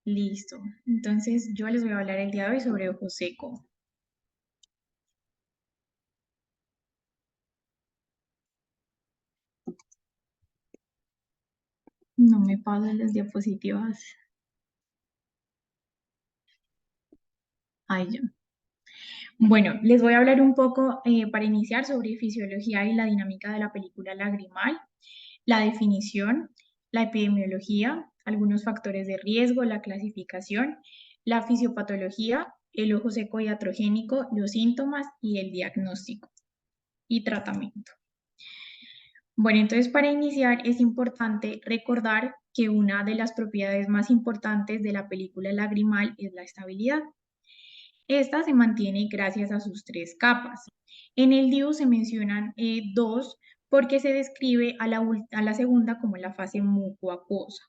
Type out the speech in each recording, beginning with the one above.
Listo. Entonces, yo les voy a hablar el día de hoy sobre ojo seco. No me pasan las diapositivas. Ahí ya. Bueno, les voy a hablar un poco para iniciar sobre fisiología y la dinámica de la película lagrimal, la definición, la epidemiología, algunos factores de riesgo, la clasificación, la fisiopatología, el ojo seco iatrogénico, los síntomas y el diagnóstico y tratamiento. Bueno, entonces para iniciar es importante recordar que una de las propiedades más importantes de la película lagrimal es la estabilidad. Esta se mantiene gracias a sus tres capas. En el DIU se mencionan dos porque se describe a la segunda como la fase mucoacuosa.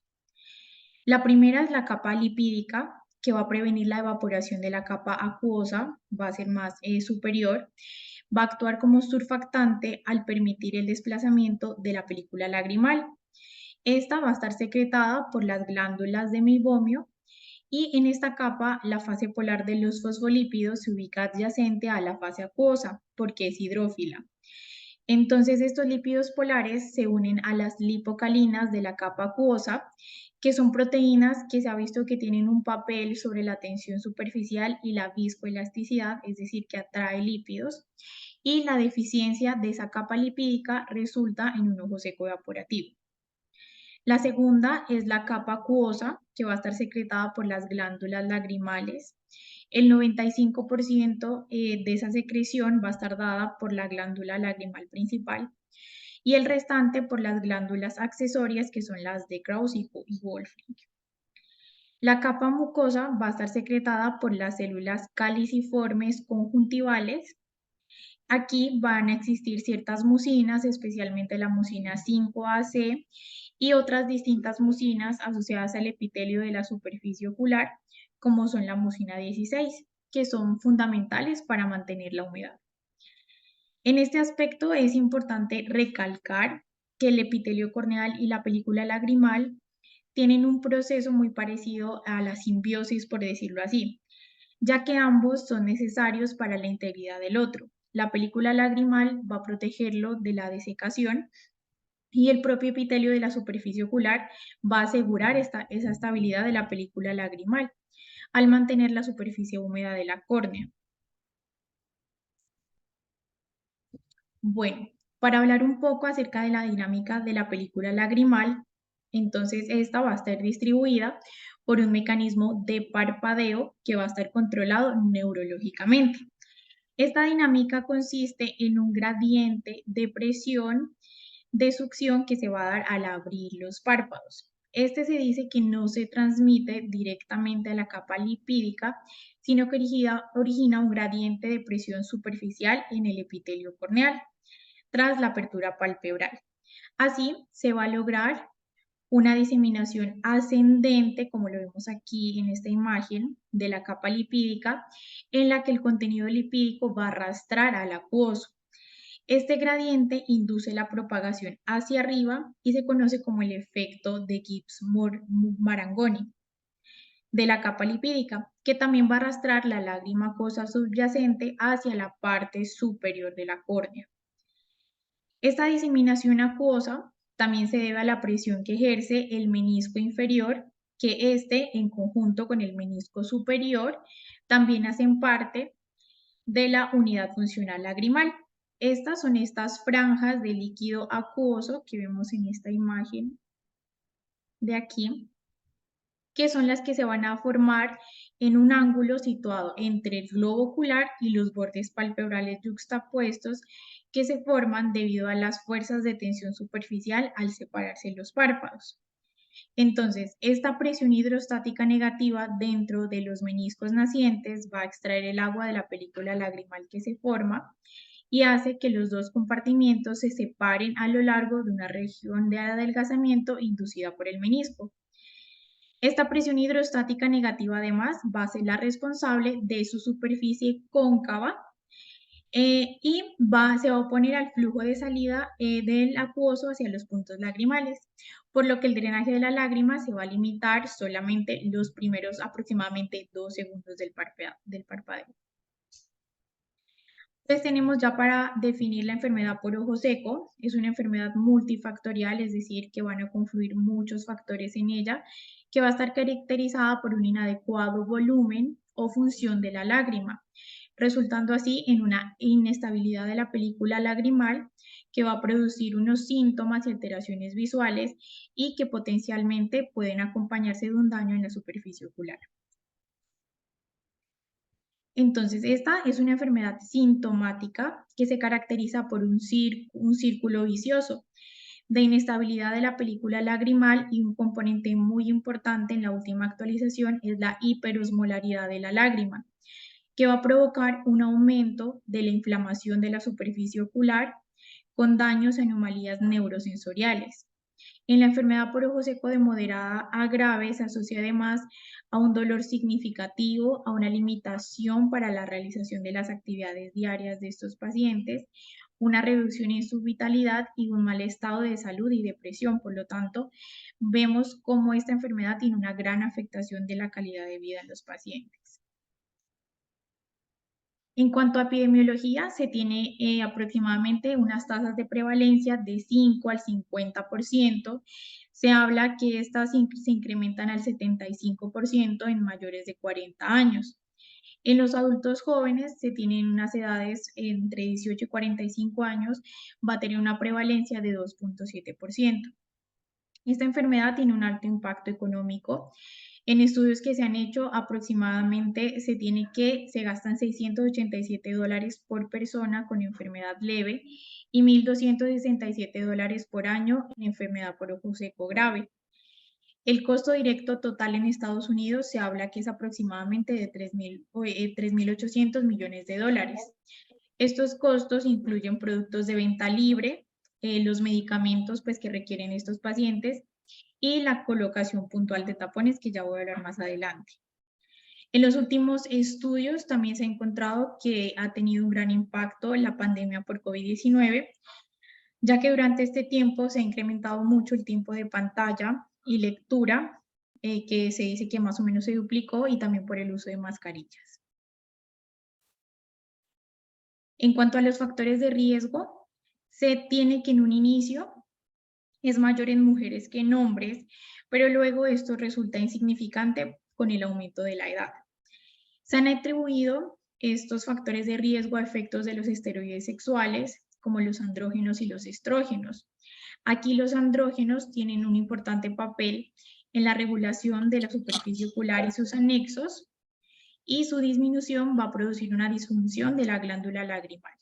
La primera es la capa lipídica, que va a prevenir la evaporación de la capa acuosa, va a ser más superior, va a actuar como surfactante al permitir el desplazamiento de la película lagrimal. Esta va a estar secretada por las glándulas de meibomio y en esta capa la fase polar de los fosfolípidos se ubica adyacente a la fase acuosa porque es hidrófila. Entonces estos lípidos polares se unen a las lipocalinas de la capa acuosa, que son proteínas que se ha visto que tienen un papel sobre la tensión superficial y la viscoelasticidad, es decir, que atrae lípidos, y la deficiencia de esa capa lipídica resulta en un ojo seco evaporativo. La segunda es la capa acuosa, que va a estar secretada por las glándulas lagrimales. El 95% de esa secreción va a estar dada por la glándula lagrimal principal y el restante por las glándulas accesorias, que son las de Krauss y Wolfring. La capa mucosa va a estar secretada por las células caliciformes conjuntivales. Aquí van a existir ciertas mucinas, especialmente la mucina 5AC y otras distintas mucinas asociadas al epitelio de la superficie ocular, como son la mucina 16, que son fundamentales para mantener la humedad. En este aspecto es importante recalcar que el epitelio corneal y la película lagrimal tienen un proceso muy parecido a la simbiosis, por decirlo así, ya que ambos son necesarios para la integridad del otro. La película lagrimal va a protegerlo de la desecación y el propio epitelio de la superficie ocular va a asegurar esa estabilidad de la película lagrimal al mantener la superficie húmeda de la córnea. Bueno, para hablar un poco acerca de la dinámica de la película lagrimal, entonces esta va a estar distribuida por un mecanismo de parpadeo que va a estar controlado neurológicamente. Esta dinámica consiste en un gradiente de presión de succión que se va a dar al abrir los párpados. Este se dice que no se transmite directamente a la capa lipídica, sino que origina un gradiente de presión superficial en el epitelio corneal tras la apertura palpebral. Así se va a lograr una diseminación ascendente, como lo vemos aquí en esta imagen, de la capa lipídica, en la que el contenido lipídico va a arrastrar al acuoso. Este gradiente induce la propagación hacia arriba y se conoce como el efecto de Gibbs-Marangoni de la capa lipídica, que también va a arrastrar la lágrima acuosa subyacente hacia la parte superior de la córnea. Esta diseminación acuosa también se debe a la presión que ejerce el menisco inferior, que este, en conjunto con el menisco superior, también hacen parte de la unidad funcional lagrimal. Estas son estas franjas de líquido acuoso que vemos en esta imagen de aquí, que son las que se van a formar en un ángulo situado entre el globo ocular y los bordes palpebrales yuxtapuestos que se forman debido a las fuerzas de tensión superficial al separarse los párpados. Entonces, esta presión hidrostática negativa dentro de los meniscos nacientes va a extraer el agua de la película lagrimal que se forma y hace que los dos compartimientos se separen a lo largo de una región de adelgazamiento inducida por el menisco. Esta presión hidrostática negativa además va a ser la responsable de su superficie cóncava se va a oponer al flujo de salida del acuoso hacia los puntos lagrimales, por lo que el drenaje de la lágrima se va a limitar solamente los primeros aproximadamente 2 segundos del parpadeo. Entonces tenemos ya para definir la enfermedad por ojo seco. Es una enfermedad multifactorial, es decir, que van a confluir muchos factores en ella, que va a estar caracterizada por un inadecuado volumen o función de la lágrima, resultando así en una inestabilidad de la película lagrimal que va a producir unos síntomas y alteraciones visuales y que potencialmente pueden acompañarse de un daño en la superficie ocular. Entonces, esta es una enfermedad sintomática que se caracteriza por un círculo vicioso de inestabilidad de la película lagrimal, y un componente muy importante en la última actualización es la hiperosmolaridad de la lágrima, que va a provocar un aumento de la inflamación de la superficie ocular con daños y anomalías neurosensoriales. En la enfermedad por ojo seco de moderada a grave se asocia además a un dolor significativo, a una limitación para la realización de las actividades diarias de estos pacientes, una reducción en su vitalidad y un mal estado de salud y depresión. Por lo tanto, vemos cómo esta enfermedad tiene una gran afectación de la calidad de vida en los pacientes. En cuanto a epidemiología, se tiene aproximadamente unas tasas de prevalencia de 5 al 50%. Se habla que estas se incrementan al 75% en mayores de 40 años. En los adultos jóvenes se tienen unas edades entre 18 y 45 años, va a tener una prevalencia de 2,7%. Esta enfermedad tiene un alto impacto económico. En estudios que se han hecho, aproximadamente se gastan $687 por persona con enfermedad leve y $1,267 por año en enfermedad por ojo seco grave. El costo directo total en Estados Unidos se habla que es aproximadamente de 3.800 millones de dólares. Estos costos incluyen productos de venta libre, los medicamentos pues, que requieren estos pacientes y la colocación puntual de tapones, que ya voy a hablar más adelante. En los últimos estudios también se ha encontrado que ha tenido un gran impacto la pandemia por COVID-19, ya que durante este tiempo se ha incrementado mucho el tiempo de pantalla y lectura, que se dice que más o menos se duplicó, y también por el uso de mascarillas. En cuanto a los factores de riesgo, se tiene que en un inicio es mayor en mujeres que en hombres, pero luego esto resulta insignificante con el aumento de la edad. Se han atribuido estos factores de riesgo a efectos de los esteroides sexuales, como los andrógenos y los estrógenos. Aquí los andrógenos tienen un importante papel en la regulación de la superficie ocular y sus anexos, y su disminución va a producir una disfunción de la glándula lagrimal.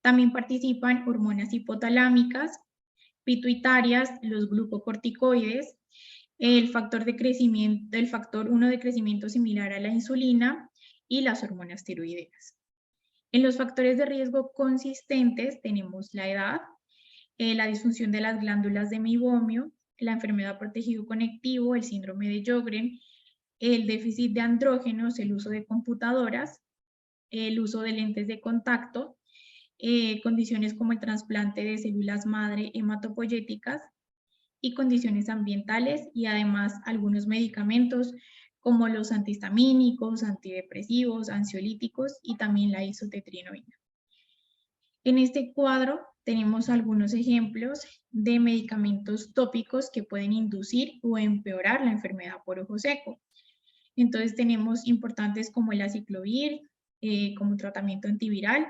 También participan hormonas hipotalámicas, pituitarias, los glucocorticoides, el factor 1 de crecimiento similar a la insulina y las hormonas tiroideas. En los factores de riesgo consistentes tenemos la edad, la disfunción de las glándulas de meibomio, la enfermedad por tejido conectivo, el síndrome de Sjögren, el déficit de andrógenos, el uso de computadoras, el uso de lentes de contacto, condiciones como el trasplante de células madre hematopoyéticas y condiciones ambientales, y además algunos medicamentos como los antihistamínicos, antidepresivos, ansiolíticos y también la isotetrinoína. En este cuadro tenemos algunos ejemplos de medicamentos tópicos que pueden inducir o empeorar la enfermedad por ojo seco. Entonces tenemos importantes como el aciclovir, como tratamiento antiviral,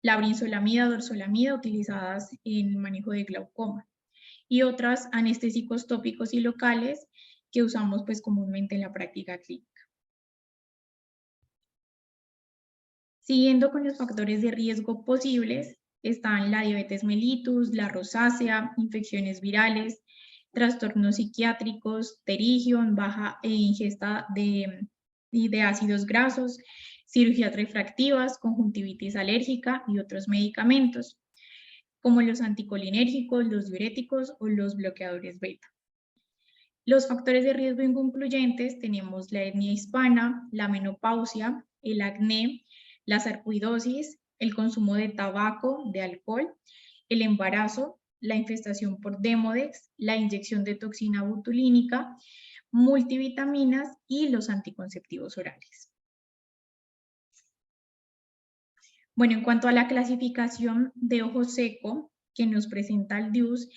la brinzolamida, dorzolamida, utilizadas en el manejo de glaucoma, y otras anestésicos tópicos y locales que usamos pues comúnmente en la práctica clínica. Siguiendo con los factores de riesgo posibles, están la diabetes mellitus, la rosácea, infecciones virales, trastornos psiquiátricos, pterigion, baja ingesta de ácidos grasos, cirugías refractivas, conjuntivitis alérgica y otros medicamentos, como los anticolinérgicos, los diuréticos o los bloqueadores beta. Los factores de riesgo inconcluyentes tenemos la etnia hispana, la menopausia, el acné, la sarcoidosis, el consumo de tabaco, de alcohol, el embarazo, la infestación por Demodex, la inyección de toxina botulínica, multivitaminas y los anticonceptivos orales. Bueno, en cuanto a la clasificación de ojo seco que nos presenta el DIUS,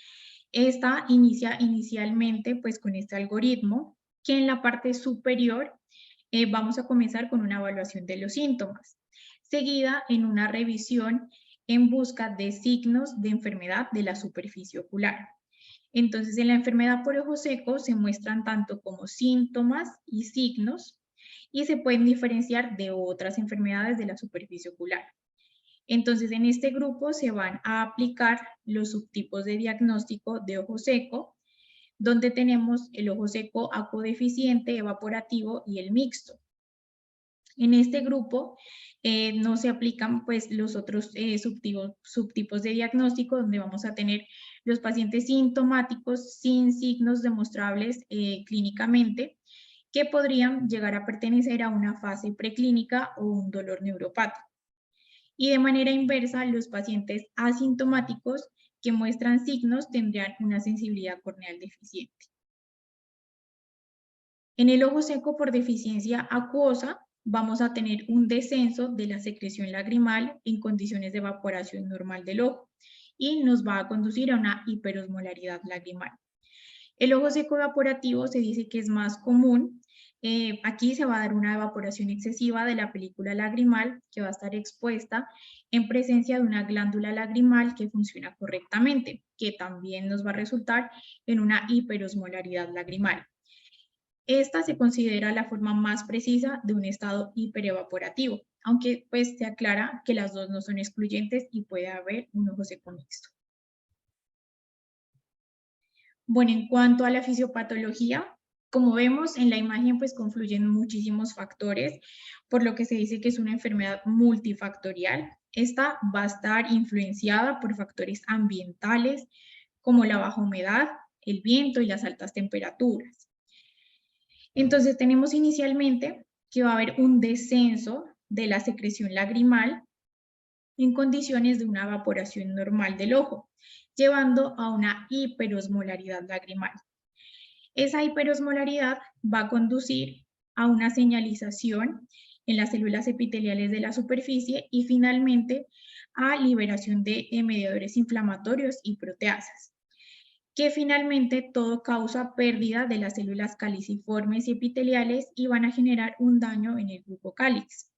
esta inicia inicialmente pues con este algoritmo que en la parte superior vamos a comenzar con una evaluación de los síntomas, seguida en una revisión en busca de signos de enfermedad de la superficie ocular. Entonces, en la enfermedad por ojo seco se muestran tanto como síntomas y signos y se pueden diferenciar de otras enfermedades de la superficie ocular. Entonces, en este grupo se van a aplicar los subtipos de diagnóstico de ojo seco, donde tenemos el ojo seco acuodeficiente, evaporativo y el mixto. En este grupo no se aplican pues los otros subtipos de diagnóstico, donde vamos a tener los pacientes sintomáticos sin signos demostrables clínicamente, que podrían llegar a pertenecer a una fase preclínica o un dolor neuropático. Y de manera inversa, los pacientes asintomáticos que muestran signos tendrían una sensibilidad corneal deficiente. En el ojo seco por deficiencia acuosa, vamos a tener un descenso de la secreción lagrimal en condiciones de evaporación normal del ojo y nos va a conducir a una hiperosmolaridad lagrimal. El ojo seco evaporativo se dice que es más común. Aquí se va a dar una evaporación excesiva de la película lagrimal que va a estar expuesta en presencia de una glándula lagrimal que funciona correctamente, que también nos va a resultar en una hiperosmolaridad lagrimal. Esta se considera la forma más precisa de un estado hiperevaporativo, aunque pues se aclara que las dos no son excluyentes y puede haber un ojo seco mixto. Bueno, en cuanto a la fisiopatología, como vemos en la imagen, pues confluyen muchísimos factores, por lo que se dice que es una enfermedad multifactorial. Esta va a estar influenciada por factores ambientales como la baja humedad, el viento y las altas temperaturas. Entonces tenemos inicialmente que va a haber un descenso de la secreción lagrimal en condiciones de una evaporación normal del ojo, llevando a una hiperosmolaridad lagrimal. Esa hiperosmolaridad va a conducir a una señalización en las células epiteliales de la superficie y finalmente a liberación de mediadores inflamatorios y proteasas, que finalmente todo causa pérdida de las células caliciformes y epiteliales y van a generar un daño en el grupo cálix.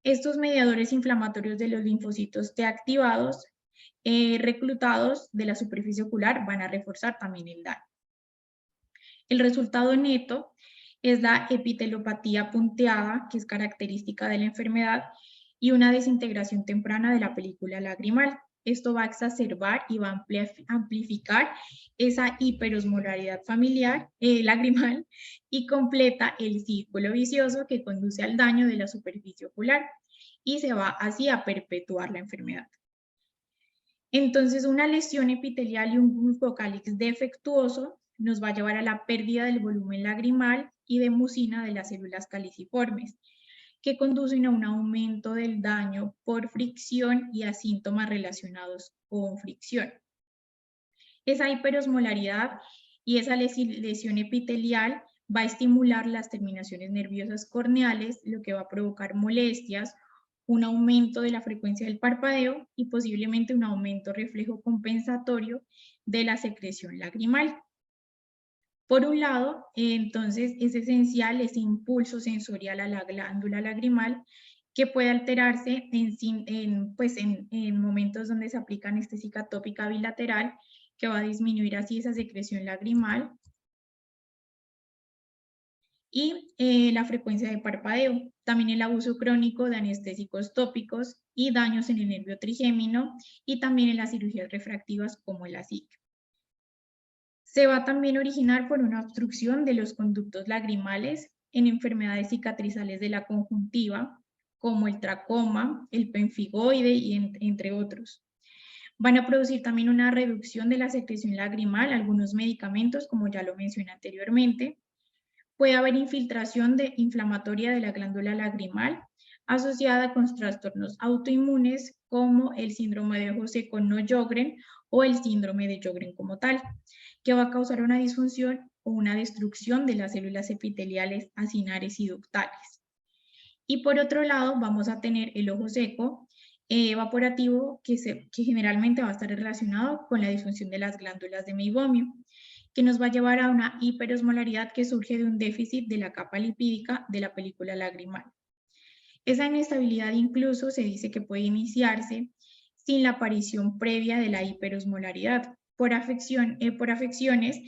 Estos mediadores inflamatorios de los linfocitos T activados, reclutados de la superficie ocular, van a reforzar también el daño. El resultado neto es la epitelopatía punteada, que es característica de la enfermedad, y una desintegración temprana de la película lagrimal. Esto va a exacerbar y va a amplificar esa hiperosmolaridad familiar, lagrimal y completa el círculo vicioso que conduce al daño de la superficie ocular y se va así a perpetuar la enfermedad. Entonces, una lesión epitelial y un glucocálix defectuoso nos va a llevar a la pérdida del volumen lagrimal y de mucina de las células caliciformes, que conducen a un aumento del daño por fricción y a síntomas relacionados con fricción. Esa hiperosmolaridad y esa lesión epitelial va a estimular las terminaciones nerviosas corneales, lo que va a provocar molestias, un aumento de la frecuencia del parpadeo y posiblemente un aumento reflejo compensatorio de la secreción lagrimal. Por un lado, entonces es esencial ese impulso sensorial a la glándula lagrimal que puede alterarse en momentos donde se aplica anestésica tópica bilateral, que va a disminuir así esa secreción lagrimal y la frecuencia de parpadeo. También el abuso crónico de anestésicos tópicos y daños en el nervio trigémino y también en las cirugías refractivas como el ASIC. Se va también a originar por una obstrucción de los conductos lagrimales en enfermedades cicatrizales de la conjuntiva, como el tracoma, el pemfigoide y entre otros. Van a producir también una reducción de la secreción lagrimal, algunos medicamentos, como ya lo mencioné anteriormente. Puede haber infiltración inflamatoria de la glándula lagrimal, asociada con trastornos autoinmunes como el síndrome de ojo seco no Sjögren o el síndrome de Sjögren como tal, que va a causar una disfunción o una destrucción de las células epiteliales acinares y ductales. Y por otro lado, vamos a tener el ojo seco evaporativo, que generalmente va a estar relacionado con la disfunción de las glándulas de meibomio, que nos va a llevar a una hiperosmolaridad que surge de un déficit de la capa lipídica de la película lagrimal. Esa inestabilidad incluso se dice que puede iniciarse sin la aparición previa de la hiperosmolaridad por afecciones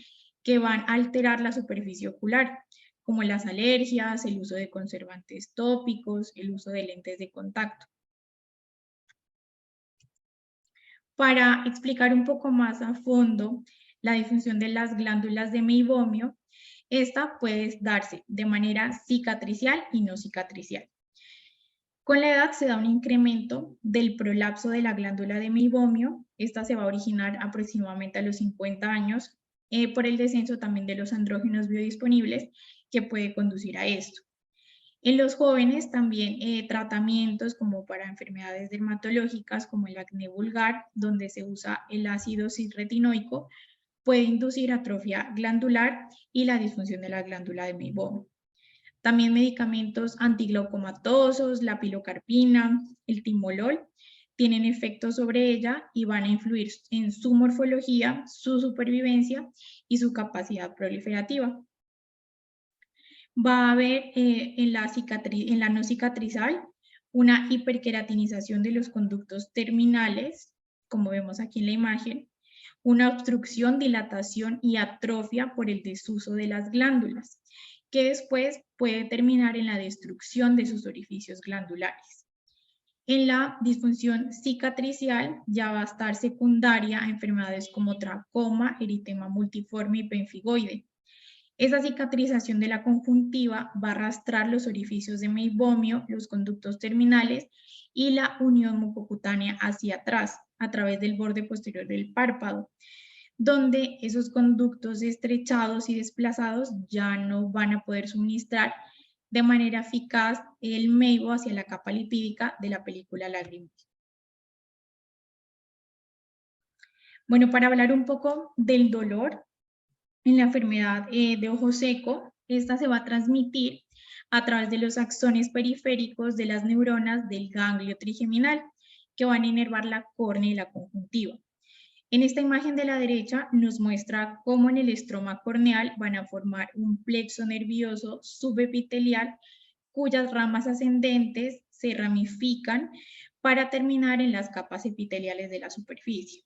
que van a alterar la superficie ocular, como las alergias, el uso de conservantes tópicos, el uso de lentes de contacto. Para explicar un poco más a fondo la disfunción de las glándulas de meibomio, esta puede darse de manera cicatricial y no cicatricial. Con la edad se da un incremento del prolapso de la glándula de meibomio. Esta se va a originar aproximadamente a los 50 años por el descenso también de los andrógenos biodisponibles que puede conducir a esto. En los jóvenes también tratamientos como para enfermedades dermatológicas como el acné vulgar, donde se usa el ácido cisretinoico, puede inducir atrofia glandular y la disfunción de la glándula de meibomio. También medicamentos antiglaucomatosos, la pilocarpina, el timolol, tienen efectos sobre ella y van a influir en su morfología, su supervivencia y su capacidad proliferativa. Va a haber en la no cicatrizal una hiperqueratinización de los conductos terminales, como vemos aquí en la imagen, una obstrucción, dilatación y atrofia por el desuso de las glándulas, que después puede terminar en la destrucción de sus orificios glandulares. En la disfunción cicatricial ya va a estar secundaria a enfermedades como tracoma, eritema multiforme y pemfigoide. Esa cicatrización de la conjuntiva va a arrastrar los orificios de meibomio, los conductos terminales y la unión mucocutánea hacia atrás, a través del borde posterior del párpado, donde esos conductos estrechados y desplazados ya no van a poder suministrar de manera eficaz el meibo hacia la capa lipídica de la película lagrimal. Bueno, para hablar un poco del dolor en la enfermedad de ojo seco, esta se va a transmitir a través de los axones periféricos de las neuronas del ganglio trigeminal, que van a inervar la córnea y la conjuntiva. En esta imagen de la derecha nos muestra cómo en el estroma corneal van a formar un plexo nervioso subepitelial cuyas ramas ascendentes se ramifican para terminar en las capas epiteliales de la superficie.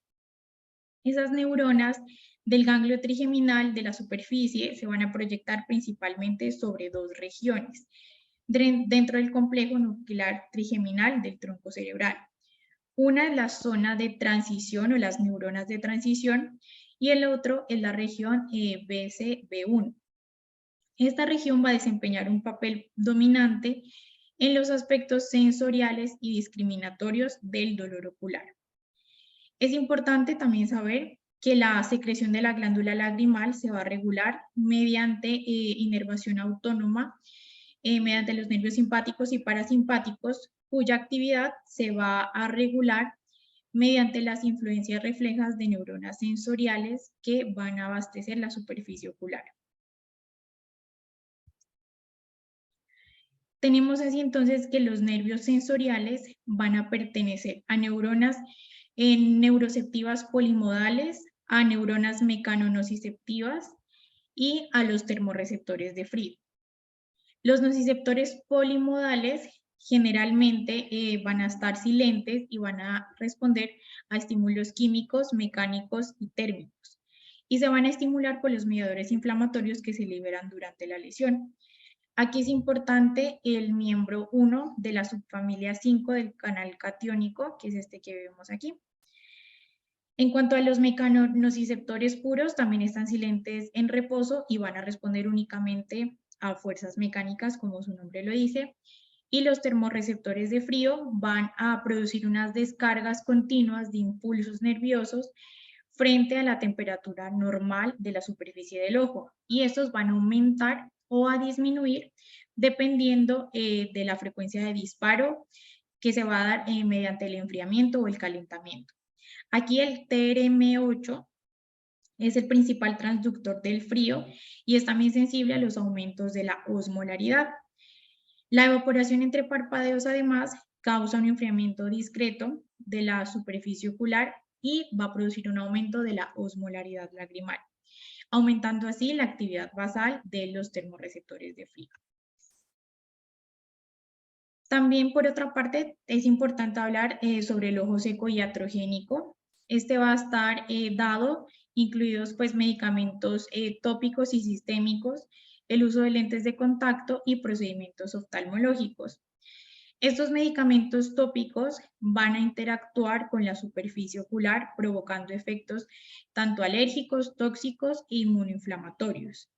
Esas neuronas del ganglio trigeminal de la superficie se van a proyectar principalmente sobre dos regiones, dentro del complejo nuclear trigeminal del tronco cerebral. Una es la zona de transición o las neuronas de transición y el otro es la región BCB1. Esta región va a desempeñar un papel dominante en los aspectos sensoriales y discriminatorios del dolor ocular. Es importante también saber que la secreción de la glándula lagrimal se va a regular mediante inervación autónoma, mediante los nervios simpáticos y parasimpáticos, cuya actividad se va a regular mediante las influencias reflejas de neuronas sensoriales que van a abastecer la superficie ocular. Tenemos así entonces que los nervios sensoriales van a pertenecer a neuronas neuroceptivas polimodales, a neuronas mecanonociceptivas y a los termorreceptores de frío. Los nociceptores polimodales generalmente van a estar silentes y van a responder a estímulos químicos, mecánicos y térmicos. Y se van a estimular por los mediadores inflamatorios que se liberan durante la lesión. Aquí es importante el miembro 1 de la subfamilia 5 del canal catiónico, que es este que vemos aquí. En cuanto a los mecanonociceptores puros, también están silentes en reposo y van a responder únicamente a fuerzas mecánicas, como su nombre lo dice. Y los termorreceptores de frío van a producir unas descargas continuas de impulsos nerviosos frente a la temperatura normal de la superficie del ojo. Y estos van a aumentar o a disminuir dependiendo de la frecuencia de disparo que se va a dar mediante el enfriamiento o el calentamiento. Aquí el TRM8 es el principal transductor del frío y es también sensible a los aumentos de la osmolaridad. La evaporación entre parpadeos además causa un enfriamiento discreto de la superficie ocular y va a producir un aumento de la osmolaridad lagrimal, aumentando así la actividad basal de los termorreceptores de frío. También, por otra parte, es importante hablar sobre el ojo seco iatrogénico. Este va a estar dado, incluidos pues medicamentos tópicos y sistémicos, el uso de lentes de contacto y procedimientos oftalmológicos. Estos medicamentos tópicos van a interactuar con la superficie ocular, provocando efectos tanto alérgicos, tóxicos e inmunoinflamatorios.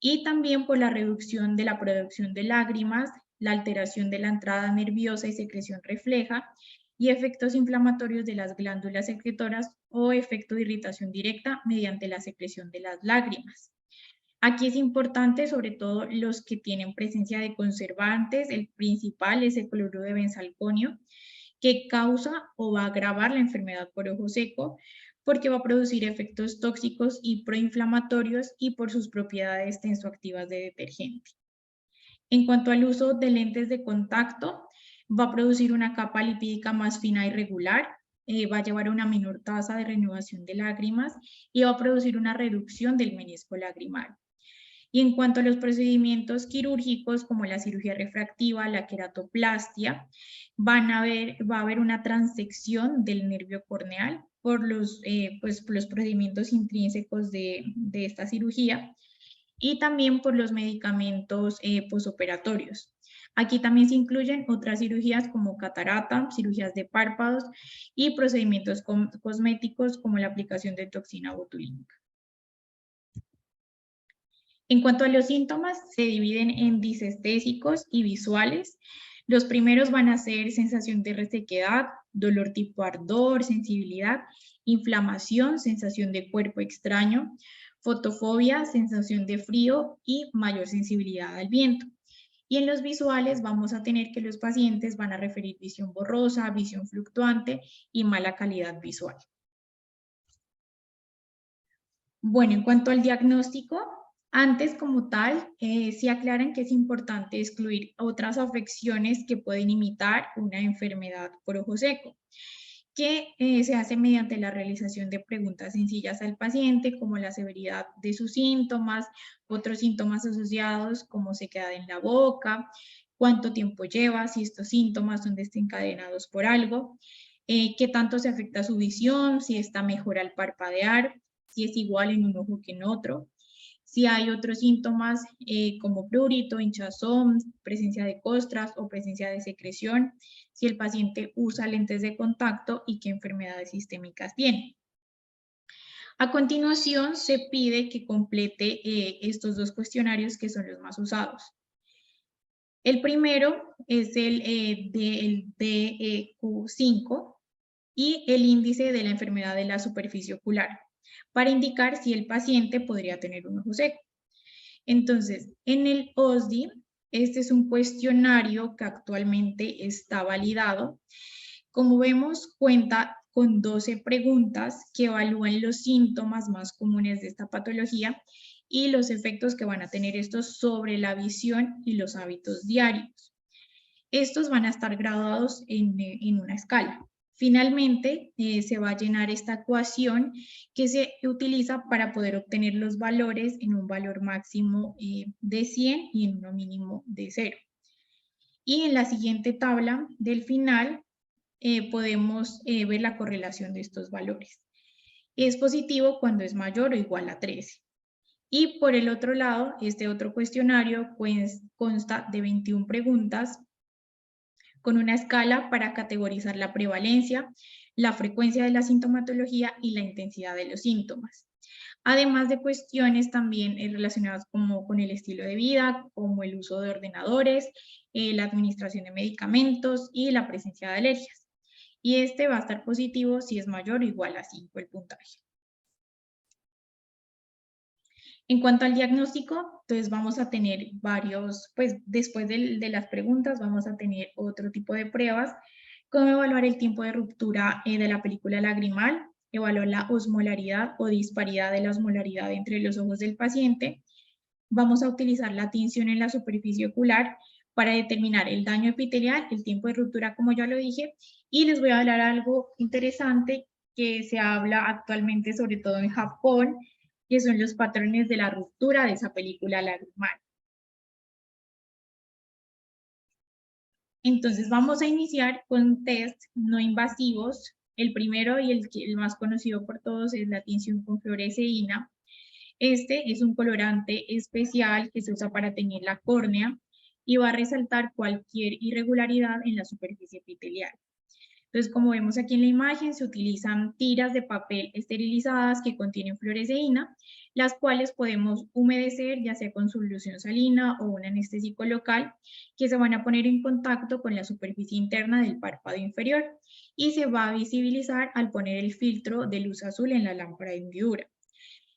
Y también por la reducción de la producción de lágrimas, la alteración de la entrada nerviosa y secreción refleja, y efectos inflamatorios de las glándulas secretoras o efecto de irritación directa mediante la secreción de las lágrimas. Aquí es importante, sobre todo los que tienen presencia de conservantes, el principal es el cloruro de benzalconio, que causa o va a agravar la enfermedad por ojo seco, porque va a producir efectos tóxicos y proinflamatorios y por sus propiedades tensoactivas de detergente. En cuanto al uso de lentes de contacto, va a producir una capa lipídica más fina y regular, va a llevar a una menor tasa de renovación de lágrimas y va a producir una reducción del menisco lagrimal. Y en cuanto a los procedimientos quirúrgicos como la cirugía refractiva, la queratoplastia, va a haber una transección del nervio corneal por los procedimientos intrínsecos de esta cirugía y también por los medicamentos posoperatorios. Aquí también se incluyen otras cirugías como catarata, cirugías de párpados y procedimientos cosméticos como la aplicación de toxina botulínica. En cuanto a los síntomas, se dividen en disestésicos y visuales. Los primeros van a ser sensación de resequedad, dolor tipo ardor, sensibilidad, inflamación, sensación de cuerpo extraño, fotofobia, sensación de frío y mayor sensibilidad al viento. Y en los visuales vamos a tener que los pacientes van a referir visión borrosa, visión fluctuante y mala calidad visual. Bueno, en cuanto al diagnóstico, antes como tal, se aclaran que es importante excluir otras afecciones que pueden imitar una enfermedad por ojo seco, que se hace mediante la realización de preguntas sencillas al paciente, como la severidad de sus síntomas, otros síntomas asociados, como sequedad en la boca, cuánto tiempo lleva, si estos síntomas son desencadenados por algo, qué tanto se afecta su visión, si está mejor al parpadear, si es igual en un ojo que en otro. Si hay otros síntomas como prurito, hinchazón, presencia de costras o presencia de secreción, si el paciente usa lentes de contacto y qué enfermedades sistémicas tiene. A continuación, se pide que complete estos dos cuestionarios que son los más usados. El primero es el DEQ5 y el índice de la enfermedad de la superficie ocular, para indicar si el paciente podría tener un ojo seco. Entonces, en el OSDI, este es un cuestionario que actualmente está validado. Como vemos, cuenta con 12 preguntas que evalúan los síntomas más comunes de esta patología y los efectos que van a tener estos sobre la visión y los hábitos diarios. Estos van a estar graduados en una escala. Finalmente, se va a llenar esta ecuación que se utiliza para poder obtener los valores en un valor máximo de 100 y en uno mínimo de 0. Y en la siguiente tabla del final podemos ver la correlación de estos valores. Es positivo cuando es mayor o igual a 13. Y por el otro lado, este otro cuestionario pues, consta de 21 preguntas con una escala para categorizar la prevalencia, la frecuencia de la sintomatología y la intensidad de los síntomas. Además de cuestiones también relacionadas como con el estilo de vida, como el uso de ordenadores, la administración de medicamentos y la presencia de alergias. Y este va a estar positivo si es mayor o igual a 5 el puntaje. En cuanto al diagnóstico, entonces vamos a tener varios, pues después de las preguntas vamos a tener otro tipo de pruebas, como evaluar el tiempo de ruptura de la película lagrimal, evaluar la osmolaridad o disparidad de la osmolaridad entre los ojos del paciente. Vamos a utilizar la tinción en la superficie ocular para determinar el daño epitelial, el tiempo de ruptura, como ya lo dije, y les voy a hablar algo interesante que se habla actualmente, sobre todo en Japón, que son los patrones de la ruptura de esa película lagrimal. Entonces vamos a iniciar con test no invasivos. El primero y el más conocido por todos es la tinción con fluoresceína. Este es un colorante especial que se usa para teñir la córnea y va a resaltar cualquier irregularidad en la superficie epitelial. Entonces, como vemos aquí en la imagen, se utilizan tiras de papel esterilizadas que contienen fluoresceína, las cuales podemos humedecer, ya sea con solución salina o un anestésico local, que se van a poner en contacto con la superficie interna del párpado inferior y se va a visibilizar al poner el filtro de luz azul en la lámpara de hendidura.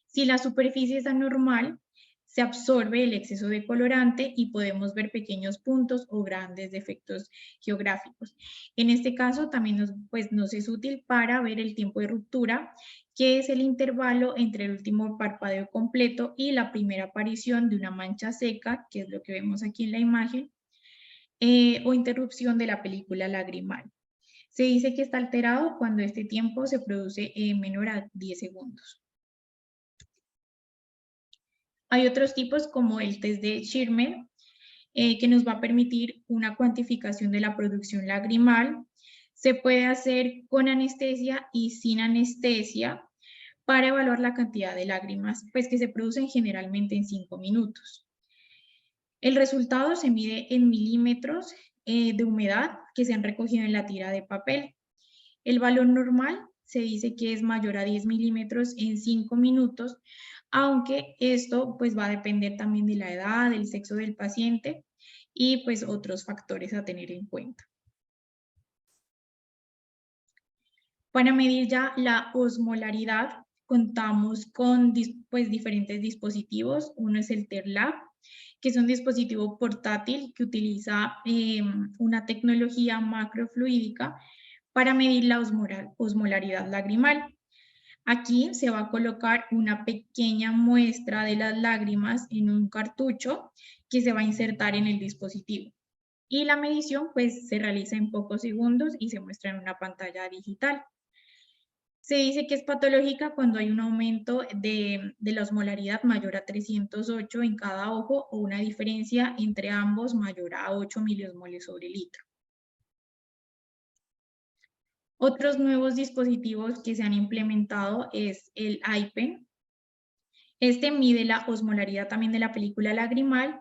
Si la superficie es anormal, se absorbe el exceso de colorante y podemos ver pequeños puntos o grandes defectos geográficos. En este caso también nos es útil para ver el tiempo de ruptura, que es el intervalo entre el último parpadeo completo y la primera aparición de una mancha seca, que es lo que vemos aquí en la imagen, o interrupción de la película lagrimal. Se dice que está alterado cuando este tiempo se produce menor a 10 segundos. Hay otros tipos como el test de Schirmer, que nos va a permitir una cuantificación de la producción lagrimal. Se puede hacer con anestesia y sin anestesia para evaluar la cantidad de lágrimas, pues que se producen generalmente en 5 minutos. El resultado se mide en milímetros de humedad que se han recogido en la tira de papel. El valor normal se dice que es mayor a 10 milímetros en 5 minutos, aunque esto pues va a depender también de la edad, del sexo del paciente y pues otros factores a tener en cuenta. Para medir ya la osmolaridad, contamos con pues, diferentes dispositivos. Uno es el TERLab, que es un dispositivo portátil que utiliza una tecnología macrofluídica para medir la osmolaridad lagrimal. Aquí se va a colocar una pequeña muestra de las lágrimas en un cartucho que se va a insertar en el dispositivo. Y la medición pues se realiza en pocos segundos y se muestra en una pantalla digital. Se dice que es patológica cuando hay un aumento de la osmolaridad mayor a 308 en cada ojo o una diferencia entre ambos mayor a 8 miliosmoles sobre litro. Otros nuevos dispositivos que se han implementado es el IPEN. Este mide la osmolaridad también de la película lagrimal,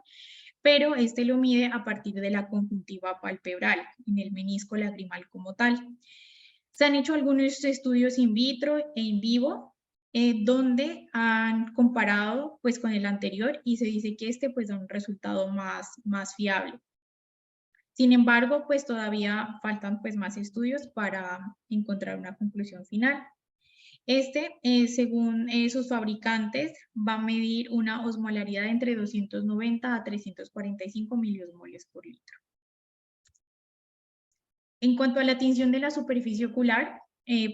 pero este lo mide a partir de la conjuntiva palpebral, en el menisco lagrimal como tal. Se han hecho algunos estudios in vitro e in vivo, donde han comparado pues, con el anterior y se dice que este pues, da un resultado más fiable. Sin embargo, pues todavía faltan pues, más estudios para encontrar una conclusión final. Este, según sus fabricantes, va a medir una osmolaridad entre 290 a 345 miliosmoles por litro. En cuanto a la tinción de la superficie ocular,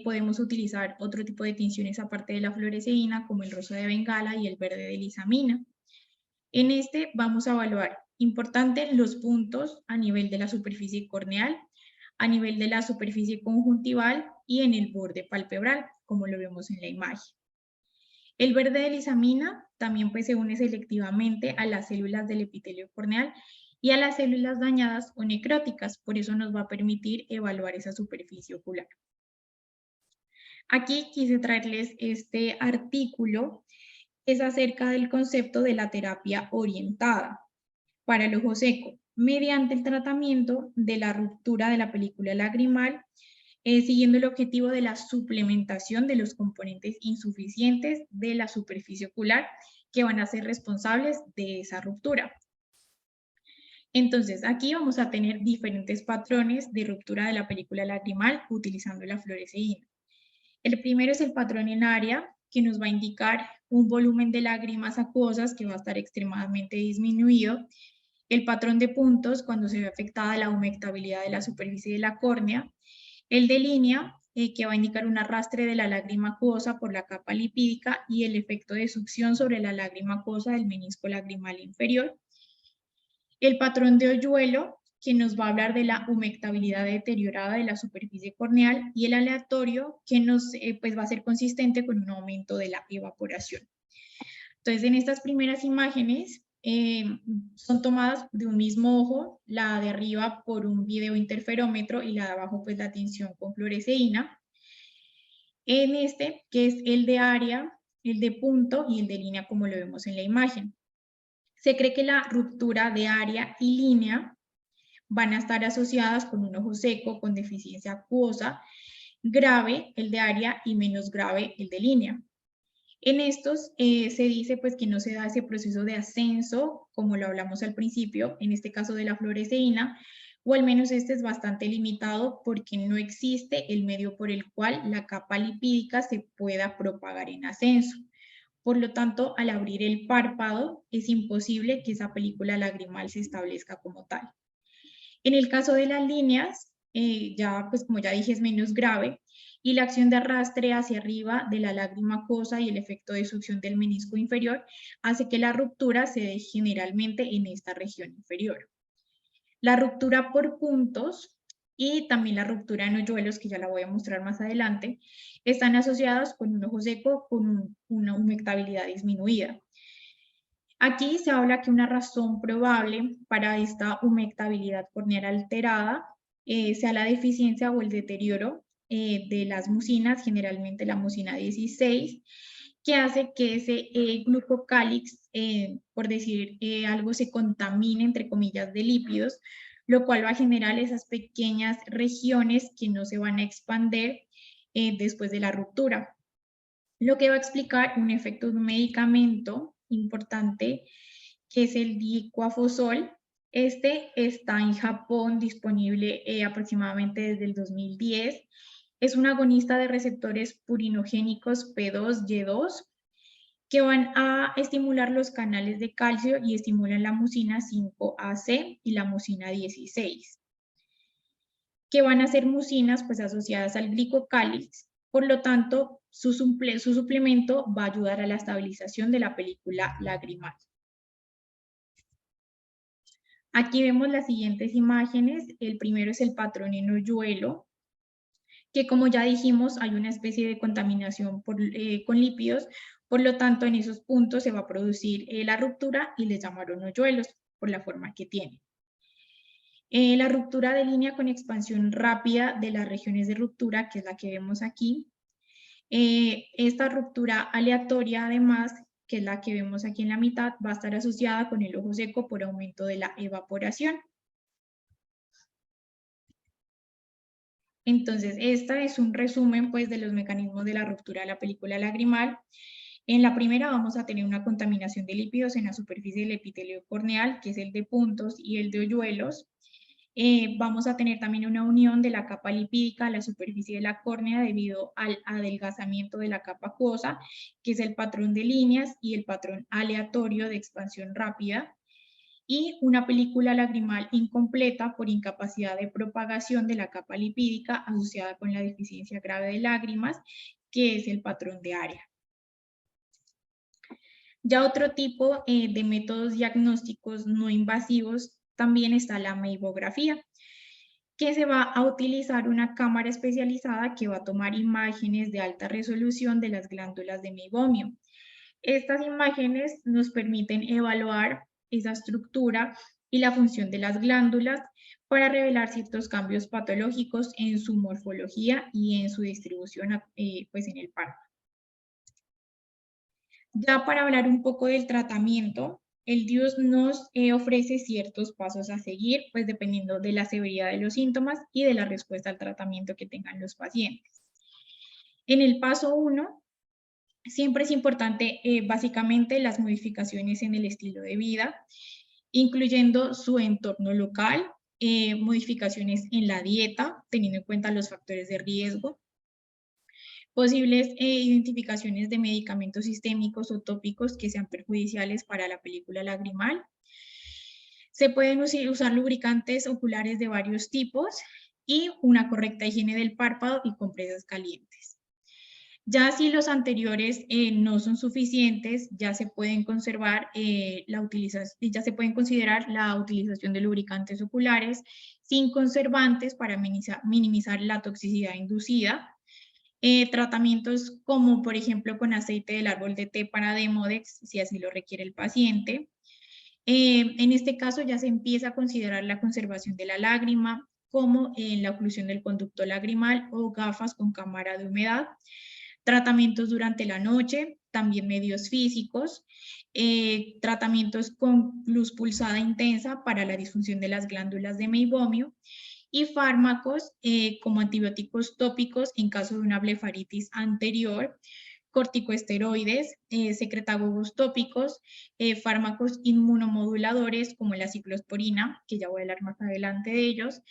podemos utilizar otro tipo de tinciones aparte de la fluoresceína, como el rosa de Bengala y el verde de lisamina. En este vamos a evaluar, importante, los puntos a nivel de la superficie corneal, a nivel de la superficie conjuntival y en el borde palpebral, como lo vemos en la imagen. El verde de lisamina también pues, se une selectivamente a las células del epitelio corneal y a las células dañadas o necróticas, por eso nos va a permitir evaluar esa superficie ocular. Aquí quise traerles este artículo, es acerca del concepto de la terapia orientada para el ojo seco, mediante el tratamiento de la ruptura de la película lagrimal, siguiendo el objetivo de la suplementación de los componentes insuficientes de la superficie ocular que van a ser responsables de esa ruptura. Entonces, aquí vamos a tener diferentes patrones de ruptura de la película lagrimal utilizando la fluoresceína. El primero es el patrón en área, que nos va a indicar un volumen de lágrimas acuosas que va a estar extremadamente disminuido, el patrón de puntos cuando se ve afectada la humectabilidad de la superficie de la córnea, el de línea, que va a indicar un arrastre de la lágrima acuosa por la capa lipídica y el efecto de succión sobre la lágrima acuosa del menisco lagrimal inferior, el patrón de hoyuelo, que nos va a hablar de la humectabilidad deteriorada de la superficie corneal, y el aleatorio, que pues va a ser consistente con un aumento de la evaporación. Entonces, en estas primeras imágenes son tomadas de un mismo ojo, la de arriba por un videointerferómetro y la de abajo pues la tinción con fluoresceína. En este, que es el de área, el de punto y el de línea como lo vemos en la imagen. Se cree que la ruptura de área y línea van a estar asociadas con un ojo seco, con deficiencia acuosa, grave el de área y menos grave el de línea. En estos se dice pues que no se da ese proceso de ascenso, como lo hablamos al principio, en este caso de la fluoresceína, o al menos este es bastante limitado porque no existe el medio por el cual la capa lipídica se pueda propagar en ascenso. Por lo tanto, al abrir el párpado, es imposible que esa película lagrimal se establezca como tal. En el caso de las líneas, ya pues como ya dije es menos grave, y la acción de arrastre hacia arriba de la lágrima acuosa y el efecto de succión del menisco inferior hace que la ruptura se dé generalmente en esta región inferior. La ruptura por puntos y también la ruptura en hoyuelos, que ya la voy a mostrar más adelante, están asociadas con un ojo seco con una humectabilidad disminuida. Aquí se habla que una razón probable para esta humectabilidad corneal alterada sea la deficiencia o el deterioro de las mucinas, generalmente la mucina 16, que hace que ese glucocálix, por decir algo, se contamine, entre comillas, de lípidos, lo cual va a generar esas pequeñas regiones que no se van a expandir después de la ruptura. Lo que va a explicar un efecto de un medicamento importante que es el dicuafosol. Este está en Japón disponible aproximadamente desde el 2010. Es un agonista de receptores purinogénicos P2Y2 que van a estimular los canales de calcio y estimulan la mucina 5AC y la mucina 16, que van a ser mucinas pues asociadas al glicocálix. Por lo tanto, su suplemento va a ayudar a la estabilización de la película lagrimal. Aquí vemos las siguientes imágenes. El primero es el patrón en hoyuelo, que como ya dijimos, hay una especie de contaminación con lípidos, por lo tanto, en esos puntos se va a producir la ruptura y les llamaron hoyuelos por la forma que tiene. La ruptura de línea con expansión rápida de las regiones de ruptura, que es la que vemos aquí. Esta ruptura aleatoria, además, que es la que vemos aquí en la mitad, va a estar asociada con el ojo seco por aumento de la evaporación. Entonces, esta es un resumen pues, de los mecanismos de la ruptura de la película lagrimal. En la primera vamos a tener una contaminación de lípidos en la superficie del epitelio corneal, que es el de puntos y el de hoyuelos. Vamos a tener también una unión de la capa lipídica a la superficie de la córnea debido al adelgazamiento de la capa acuosa, que es el patrón de líneas y el patrón aleatorio de expansión rápida, y una película lagrimal incompleta por incapacidad de propagación de la capa lipídica asociada con la deficiencia grave de lágrimas, que es el patrón de área. Ya otro tipo de métodos diagnósticos no invasivos también está la meibografía, que se va a utilizar una cámara especializada que va a tomar imágenes de alta resolución de las glándulas de meibomio. Estas imágenes nos permiten evaluar esa estructura y la función de las glándulas para revelar ciertos cambios patológicos en su morfología y en su distribución pues en el párpado. Ya para hablar un poco del tratamiento, el DIUS nos ofrece ciertos pasos a seguir, pues dependiendo de la severidad de los síntomas y de la respuesta al tratamiento que tengan los pacientes. En el paso 1, siempre es importante básicamente las modificaciones en el estilo de vida, incluyendo su entorno local, modificaciones en la dieta, teniendo en cuenta los factores de riesgo, Posibles identificaciones de medicamentos sistémicos o tópicos que sean perjudiciales para la película lagrimal. Se pueden usar lubricantes oculares de varios tipos y una correcta higiene del párpado y compresas calientes. Ya si los anteriores no son suficientes, ya se pueden conservar ya se pueden considerar la utilización de lubricantes oculares sin conservantes para minimizar la toxicidad inducida. Tratamientos como por ejemplo con aceite del árbol de té para Demodex, si así lo requiere el paciente. En este caso ya se empieza a considerar la conservación de la lágrima, como en la oclusión del conducto lagrimal o gafas con cámara de humedad. Tratamientos durante la noche, también medios físicos, tratamientos con luz pulsada intensa para la disfunción de las glándulas de meibomio y fármacos como antibióticos tópicos en caso de una blefaritis anterior, corticosteroides, secretagogos tópicos, fármacos inmunomoduladores como la ciclosporina, que ya voy a hablar más adelante de ellos,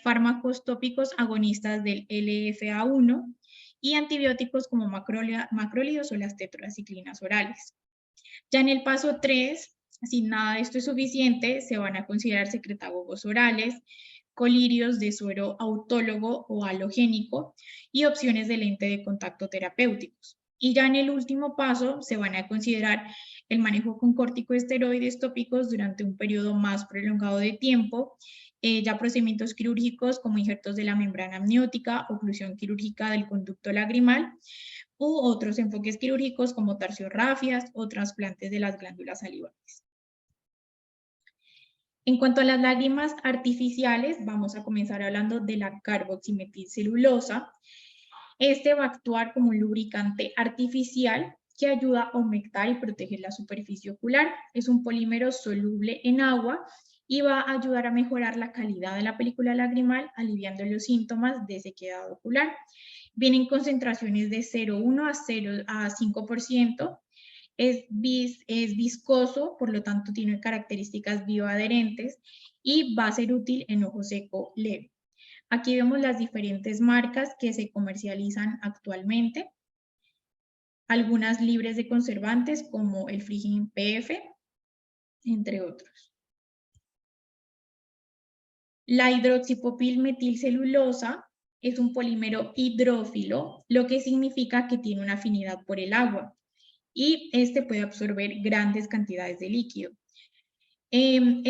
fármacos tópicos agonistas del LFA1 y antibióticos como macrólidos o las tetraciclinas orales. Ya en el paso 3, si nada de esto es suficiente, se van a considerar secretagogos orales, colirios de suero autólogo o halogénico y opciones de lente de contacto terapéuticos. Y ya en el último paso se van a considerar el manejo con corticosteroides tópicos durante un periodo más prolongado de tiempo, ya procedimientos quirúrgicos como injertos de la membrana amniótica, oclusión quirúrgica del conducto lagrimal, u otros enfoques quirúrgicos como tarsiorrafias o trasplantes de las glándulas salivales. En cuanto a las lágrimas artificiales, vamos a comenzar hablando de la carboximetilcelulosa. Este va a actuar como un lubricante artificial que ayuda a aumentar y proteger la superficie ocular. Es un polímero soluble en agua y va a ayudar a mejorar la calidad de la película lagrimal, aliviando los síntomas de sequedad ocular. Vienen concentraciones de 0,1 a 5%. Es viscoso, por lo tanto tiene características bioadherentes y va a ser útil en ojo seco leve. Aquí vemos las diferentes marcas que se comercializan actualmente, algunas libres de conservantes como el Frigin PF, entre otros. La hidroxipropilmetilcelulosa es un polímero hidrófilo, lo que significa que tiene una afinidad por el agua y este puede absorber grandes cantidades de líquido. En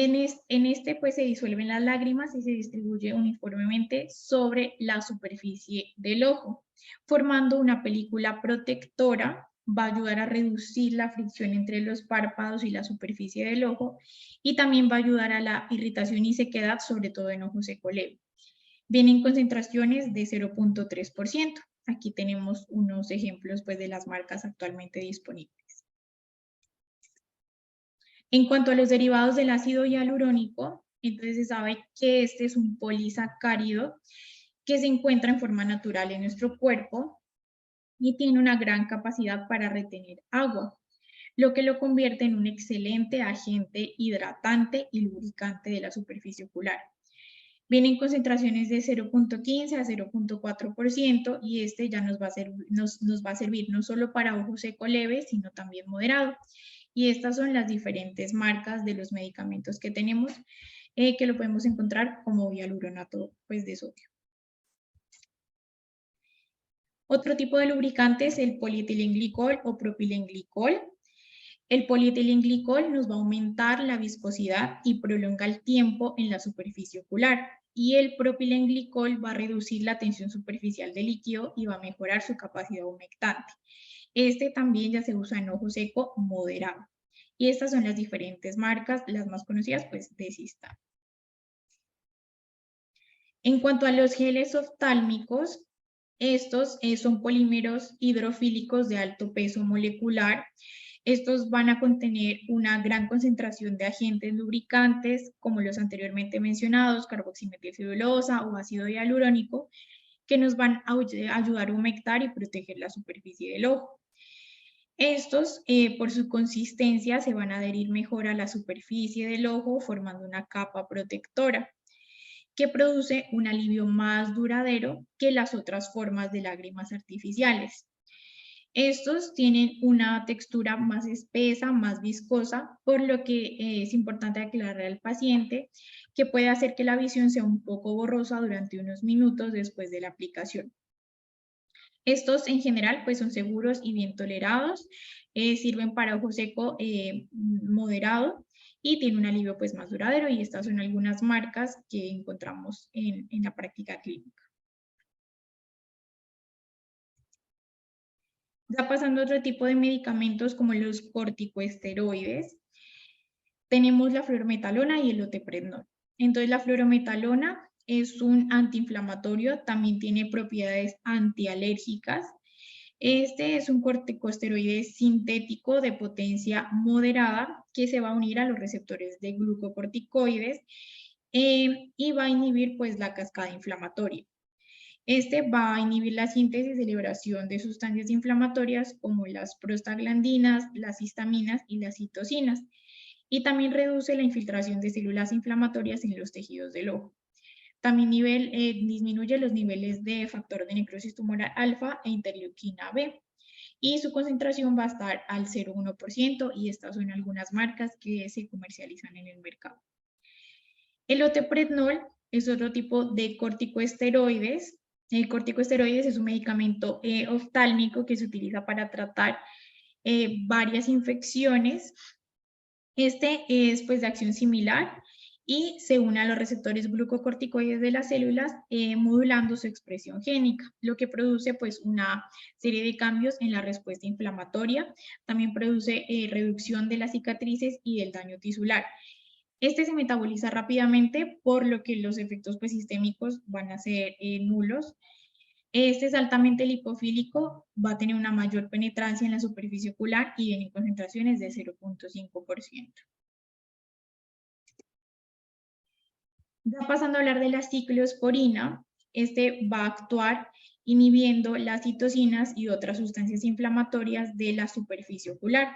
este pues se disuelven las lágrimas y se distribuye uniformemente sobre la superficie del ojo, formando una película protectora. Va a ayudar a reducir la fricción entre los párpados y la superficie del ojo y también va a ayudar a la irritación y sequedad, sobre todo en ojo seco leve. Vienen concentraciones de 0,3%. Aquí tenemos unos ejemplos pues, de las marcas actualmente disponibles. En cuanto a los derivados del ácido hialurónico, entonces se sabe que este es un polisacárido que se encuentra en forma natural en nuestro cuerpo y tiene una gran capacidad para retener agua, lo que lo convierte en un excelente agente hidratante y lubricante de la superficie ocular. Vienen concentraciones de 0,15 a 0,4% y este ya nos va a servir no solo para ojo seco leve, sino también moderado. Y estas son las diferentes marcas de los medicamentos que tenemos, que lo podemos encontrar como hialuronato pues, de sodio. Otro tipo de lubricante es el polietilenglicol o propilenglicol. El polietilenglicol nos va a aumentar la viscosidad y prolonga el tiempo en la superficie ocular. Y el propilenglicol va a reducir la tensión superficial del líquido y va a mejorar su capacidad humectante. Este también ya se usa en ojo seco moderado. Y estas son las diferentes marcas, las más conocidas, pues, de Sistam. En cuanto a los geles oftálmicos, estos son polímeros hidrofílicos de alto peso molecular. Estos van a contener una gran concentración de agentes lubricantes, como los anteriormente mencionados, carboximetilcelulosa o ácido hialurónico, que nos van a ayudar a humectar y proteger la superficie del ojo. Estos, por su consistencia, se van a adherir mejor a la superficie del ojo, formando una capa protectora. que produce un alivio más duradero que las otras formas de lágrimas artificiales. Estos tienen una textura más espesa, más viscosa, por lo que es importante aclarar al paciente que puede hacer que la visión sea un poco borrosa durante unos minutos después de la aplicación. Estos en general pues son seguros y bien tolerados, sirven para ojo seco moderado y tiene un alivio pues más duradero, y estas son algunas marcas que encontramos en la práctica clínica. Ya pasando a otro tipo de medicamentos como los corticoesteroides, tenemos la fluorometalona y el loteprednol. Entonces la fluorometalona es un antiinflamatorio, también tiene propiedades antialérgicas. Este es un corticosteroide sintético de potencia moderada que se va a unir a los receptores de glucocorticoides y va a inhibir pues la cascada inflamatoria. Este va a inhibir la síntesis y liberación de sustancias inflamatorias como las prostaglandinas, las histaminas y las citocinas, y también reduce la infiltración de células inflamatorias en los tejidos del ojo. También disminuye los niveles de factor de necrosis tumoral alfa e interleuquina B, y su concentración va a estar al 0,1%, y estas son algunas marcas que se comercializan en el mercado. El loteprednol es otro tipo de corticoesteroides. El corticoesteroides es un medicamento oftálmico que se utiliza para tratar varias infecciones. Este es pues de acción similar y se une a los receptores glucocorticoides de las células, modulando su expresión génica, lo que produce pues una serie de cambios en la respuesta inflamatoria. También produce reducción de las cicatrices y del daño tisular. Este se metaboliza rápidamente, por lo que los efectos pues, sistémicos van a ser nulos. Este es altamente lipofílico, va a tener una mayor penetrancia en la superficie ocular y viene en concentraciones de 0,5%. Ya pasando a hablar de la ciclosporina, este va a actuar inhibiendo las citocinas y otras sustancias inflamatorias de la superficie ocular.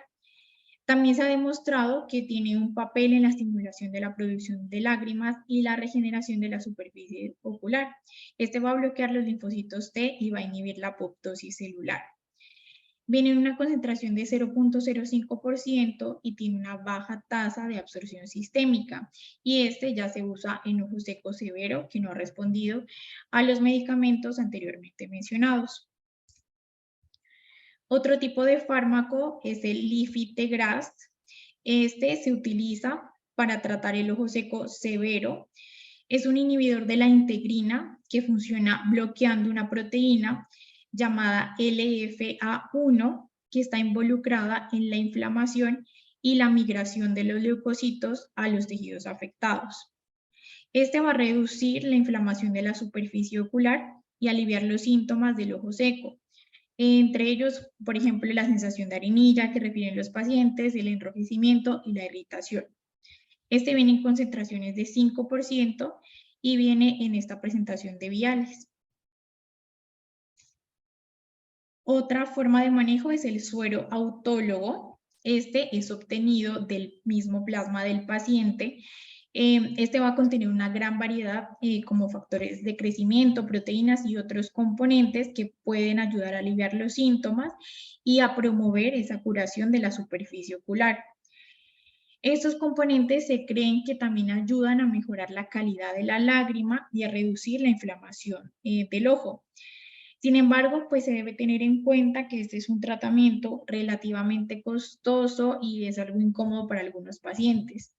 También se ha demostrado que tiene un papel en la estimulación de la producción de lágrimas y la regeneración de la superficie ocular. Este va a bloquear los linfocitos T y va a inhibir la apoptosis celular. Viene en una concentración de 0,05% y tiene una baja tasa de absorción sistémica. Y este ya se usa en ojo seco severo que no ha respondido a los medicamentos anteriormente mencionados. Otro tipo de fármaco es el Lifitegrast. Este se utiliza para tratar el ojo seco severo. Es un inhibidor de la integrina que funciona bloqueando una proteína llamada LFA1, que está involucrada en la inflamación y la migración de los leucocitos a los tejidos afectados. Este va a reducir la inflamación de la superficie ocular y aliviar los síntomas del ojo seco. Entre ellos, por ejemplo, la sensación de arenilla que refieren los pacientes, el enrojecimiento y la irritación. Este viene en concentraciones de 5% y viene en esta presentación de viales. Otra forma de manejo es el suero autólogo. Este es obtenido del mismo plasma del paciente. Este va a contener una gran variedad como factores de crecimiento, proteínas y otros componentes que pueden ayudar a aliviar los síntomas y a promover esa curación de la superficie ocular. Estos componentes se creen que también ayudan a mejorar la calidad de la lágrima y a reducir la inflamación del ojo. Sin embargo, pues se debe tener en cuenta que este es un tratamiento relativamente costoso y es algo incómodo para algunos pacientes.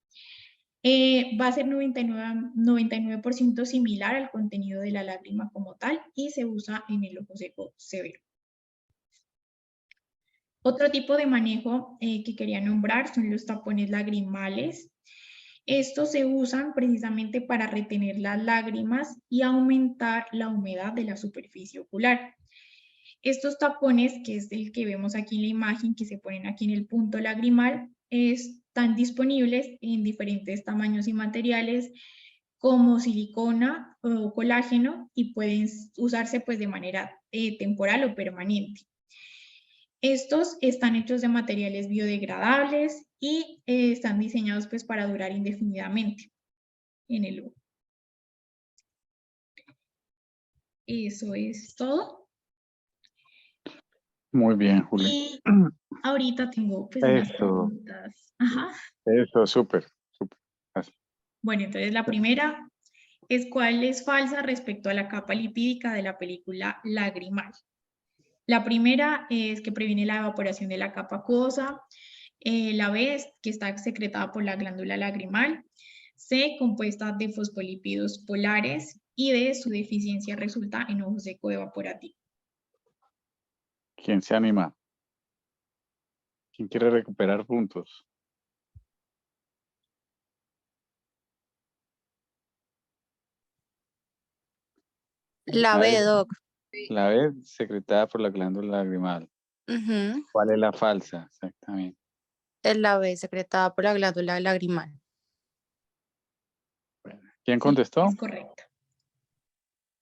Va a ser 99% similar al contenido de la lágrima como tal y se usa en el ojo seco severo. Otro tipo de manejo que quería nombrar son los tapones lagrimales. Estos se usan precisamente para retener las lágrimas y aumentar la humedad de la superficie ocular. Estos tapones, que es el que vemos aquí en la imagen, que se ponen aquí en el punto lagrimal, están disponibles en diferentes tamaños y materiales como silicona o colágeno y pueden usarse pues de manera temporal o permanente. Estos están hechos de materiales biodegradables y están diseñados pues para durar indefinidamente en el ojo. eso es todo. Muy bien, Juli. Y ahorita tengo pues unas Eso, preguntas. Ajá. eso, súper, súper. Así. Bueno, entonces la primera es cuál es falsa respecto a la capa lipídica de la película Lagrimal. La primera es que previene la evaporación de la capa acuosa. La B es que está secretada por la glándula lagrimal. C, compuesta de fosfolípidos polares. Y D, su deficiencia resulta en ojo seco evaporativo. ¿Quién se anima? ¿Quién quiere recuperar puntos? La A B, ver, Doc. la B, secretada por la glándula lagrimal. Ujú. ¿Cuál es la falsa? Exactamente. Es la B, secretada por la glándula lagrimal. Bueno, ¿quién Sí, contestó? es correcto.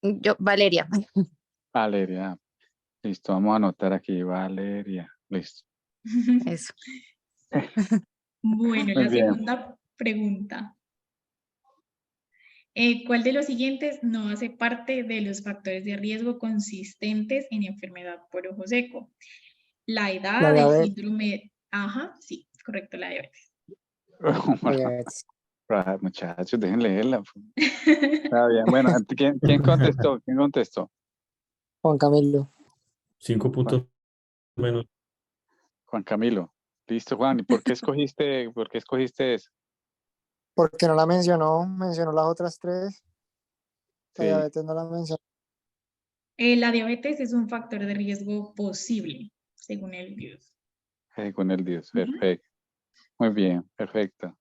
Yo, Valeria. Valeria. Listo, vamos a anotar aquí, Valeria. Listo. Eso. Bueno, Muy la bien. segunda pregunta. ¿Cuál de los siguientes no hace parte de los factores de riesgo consistentes en enfermedad por ojo seco? La La edad, el diabetes. síndrome... Ajá, sí, correcto, la diabetes. La diabetes. Muchachos, dejen leerla. Está bien. Bueno, ¿quién contestó? ¿Quién contestó? Juan Camilo. 5 Juan, puntos menos. Juan Camilo. Listo, Juan. ¿Y por qué escogiste eso? Porque no la mencionó las otras tres. La Sí, diabetes no la mencionó. La diabetes es un factor de riesgo posible, según el virus. con el Dios. Ujú. Perfecto. Muy bien, perfecto.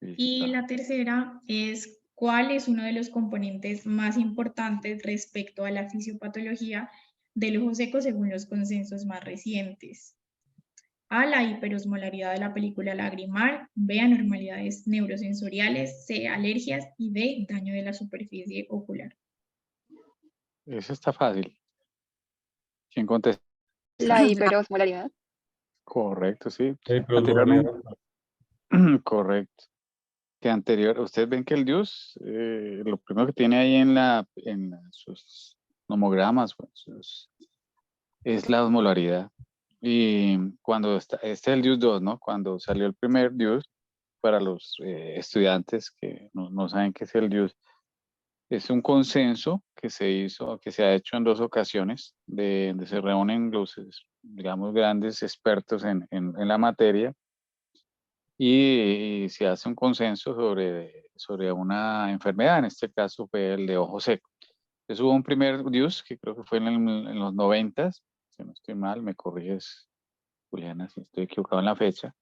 Y Listo. la tercera es cuál es uno de los componentes más importantes respecto a la fisiopatología del ojo seco según los consensos más recientes. A, la hiperosmolaridad de la película lagrimal, B, anormalidades neurosensoriales, C, alergias y D, daño de la superficie ocular. Eso está fácil. ¿Quién contesta? La hiperosmolaridad. Correcto, sí. Pero no haría. Anteriormente, correcto. Que anterior, ustedes ven que el Dios, lo primero que tiene ahí sus nomogramas, pues, es la osmolaridad. Y cuando este es el Dios 2, ¿no? Cuando salió el primer Dios, para los estudiantes que no saben qué es el Dios, es un consenso que se hizo, que se ha hecho en dos ocasiones, donde se reúnen los, digamos, grandes expertos en la materia y se hace un consenso sobre una enfermedad, en este caso fue el de ojo seco. Entonces hubo un primer DIUS que creo que fue en los 90, si no estoy mal, me corriges, Juliana, si estoy equivocado en la fecha,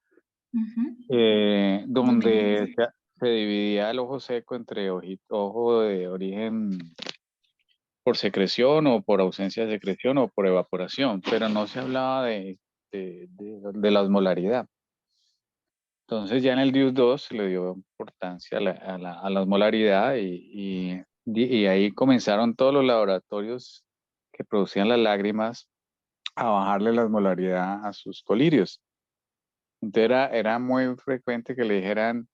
donde 2016. se dividía el ojo seco entre ojo de origen por secreción o por ausencia de secreción o por evaporación, pero no se hablaba de la osmolaridad. Entonces ya en el DIUS 2 se le dio importancia a la osmolaridad y ahí comenzaron todos los laboratorios que producían las lágrimas a bajarle la osmolaridad a sus colirios. Entonces era muy frecuente que le dijeran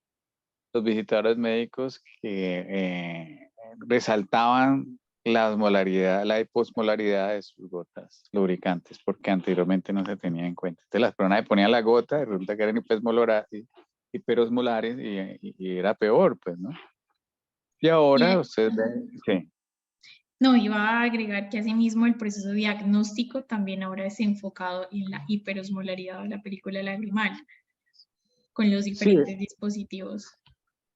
los visitadores médicos que resaltaban la osmolaridad, la hiposmolaridad de sus gotas lubricantes, porque anteriormente no se tenía en cuenta. Entonces las personas ponían la gota y resulta que eran hiperosmolares y era peor, pues, ¿no? Y ahora Y ustedes ven, sí, no, iba a agregar que asimismo el proceso diagnóstico también ahora es enfocado en la hiperosmolaridad de la película lagrimal, con los sí, diferentes dispositivos.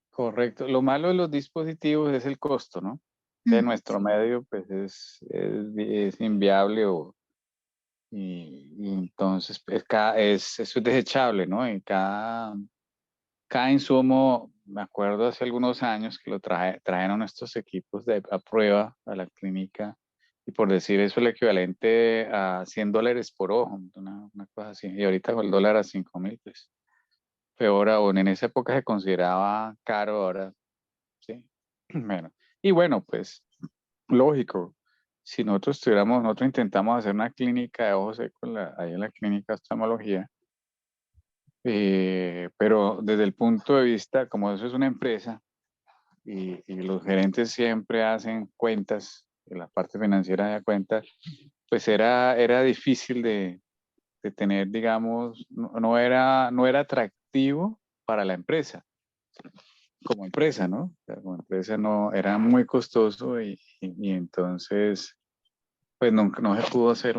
correcto. Lo malo de los dispositivos es el costo, ¿no? De nuestro medio, pues es inviable y entonces eso es desechable, ¿no? Y cada insumo, me acuerdo hace algunos años que trajeron estos equipos a prueba a la clínica y por decir eso el equivalente a $100 por ojo, una cosa así. Y ahorita con el dólar a 5.000, pues peor aún. En esa época se consideraba caro, ahora sí. Bueno, y bueno, pues lógico. Si nosotros intentamos hacer una clínica de ojos secos ahí en la clínica de oftalmología, pero desde el punto de vista, como eso es una empresa, y los gerentes siempre hacen cuentas, en la parte financiera de cuentas, pues era difícil de tener, digamos, no era atractivo para la empresa, como empresa, ¿no? O sea, como empresa no, era muy costoso y entonces, pues no se pudo hacer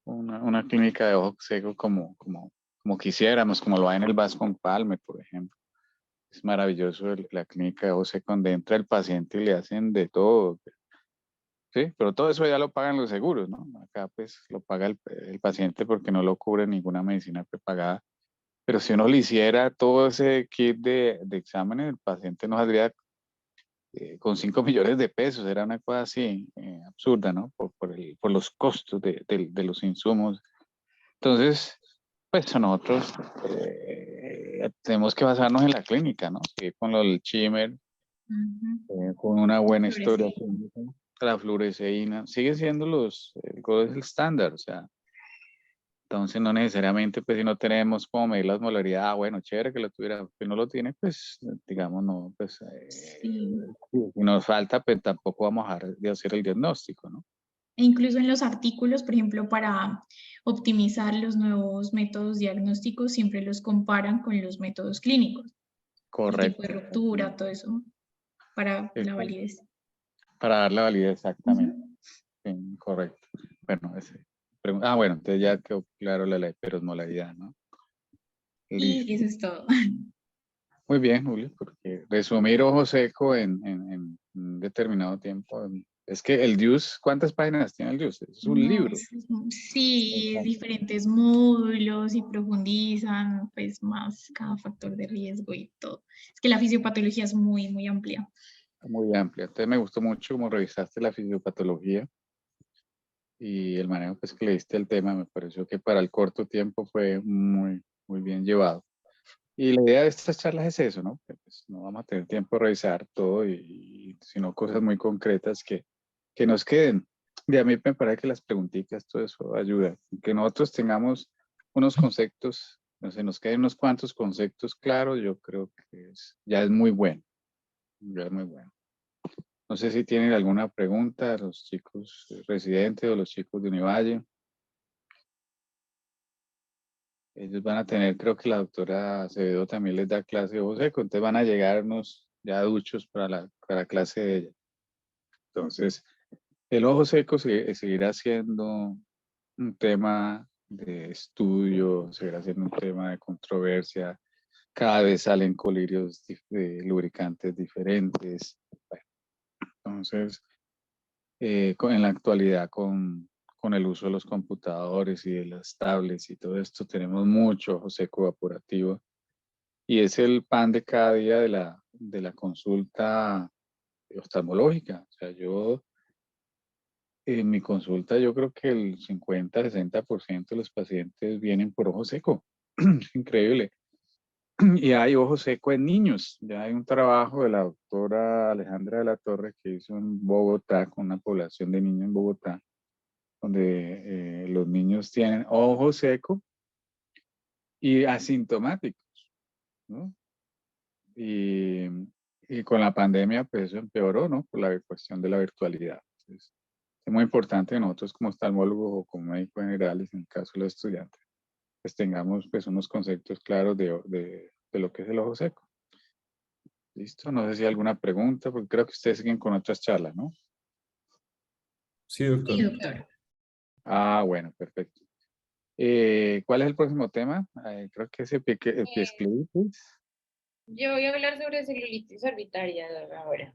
una clínica de ojo seco como quisiéramos, como lo hay en el Bascom Palmer, por ejemplo. Es maravilloso la clínica de ojo seco donde entra el paciente y le hacen de todo. Sí, pero todo eso ya lo pagan los seguros, ¿no? Acá pues lo paga el paciente porque no lo cubre ninguna medicina prepagada. Pero si uno le hiciera todo ese kit de exámenes, el paciente no saldría con 5 millones de pesos. Era una cosa así absurda, ¿no? Por los costos de los insumos. Entonces, pues nosotros tenemos que basarnos en la clínica, ¿no? Sí, con el Chimer, con una buena historia clínica, la fluoresceína, sigue siendo el gold estándar, o sea, entonces no necesariamente, pues si no tenemos como medir la osmolaridad, bueno, chévere que lo tuviera, si no lo tiene, pues digamos, no, pues Sí. si nos falta, pues tampoco vamos a dejar de hacer el diagnóstico, ¿no? E incluso en los artículos, por ejemplo, para optimizar los nuevos métodos diagnósticos, siempre los comparan con los métodos clínicos, el tipo de Correcto. ruptura, todo eso, para la validez. Para dar la validez, exactamente. Ujú. Sí, correcto. Bueno, bueno, entonces ya quedó claro la hiperosmolaridad, ¿no? Y Listo. eso es todo. Muy bien, Julio, porque resumir ojo seco en un determinado tiempo. Es que el DIUS, ¿cuántas páginas tiene el DIUS? Es un No, libro. sí, diferentes módulos y profundizan pues más cada factor de riesgo y todo. Es que la fisiopatología es muy, muy amplia. Muy amplia. Entonces me gustó mucho cómo revisaste la fisiopatología y el manejo pues, que le diste al tema. Me pareció que para el corto tiempo fue muy, muy bien llevado. Y la idea de estas charlas es eso, ¿no? Que pues, no vamos a tener tiempo de revisar todo sino cosas muy concretas que nos queden. Y a mí me parece que las preguntitas, todo eso ayuda. Que nosotros tengamos unos conceptos, no sé, nos queden unos cuantos conceptos claros, yo creo que ya es muy bueno. Ya es muy bueno. No sé si tienen alguna pregunta los chicos residentes o los chicos de Univalle. Ellos van a tener, creo que la doctora Acevedo también les da clase de ojo seco, entonces van a llegarnos ya duchos para la clase de ella. Entonces, el ojo seco seguirá siendo un tema de estudio, seguirá siendo un tema de controversia. Cada vez salen colirios de lubricantes diferentes. Bueno, entonces, en la actualidad, con el uso de los computadores y de las tablets y todo esto, tenemos mucho ojo seco evaporativo. Y es el pan de cada día de la consulta oftalmológica. O sea, en mi consulta, yo creo que el 50-60% de los pacientes vienen por ojo seco. Es increíble. Y hay ojo seco en niños. Ya hay un trabajo de la doctora Alejandra de la Torre que hizo en Bogotá, con una población de niños en Bogotá, donde los niños tienen ojo seco y asintomáticos, ¿no? Y con la pandemia, pues eso empeoró, ¿no? Por la cuestión de la virtualidad. Entonces, es muy importante que nosotros como oftalmólogos o como médicos generales, en el caso de los estudiantes, pues tengamos pues unos conceptos claros de lo que es el ojo seco. ¿Listo? No sé si hay alguna pregunta, porque creo que ustedes siguen con otras charlas, ¿no? Sí, Sí, doctor. doctor. Ah, bueno, perfecto. ¿Cuál es el próximo tema? Creo que es epiescleritis. Yo voy a hablar sobre celulitis orbitaria ahora.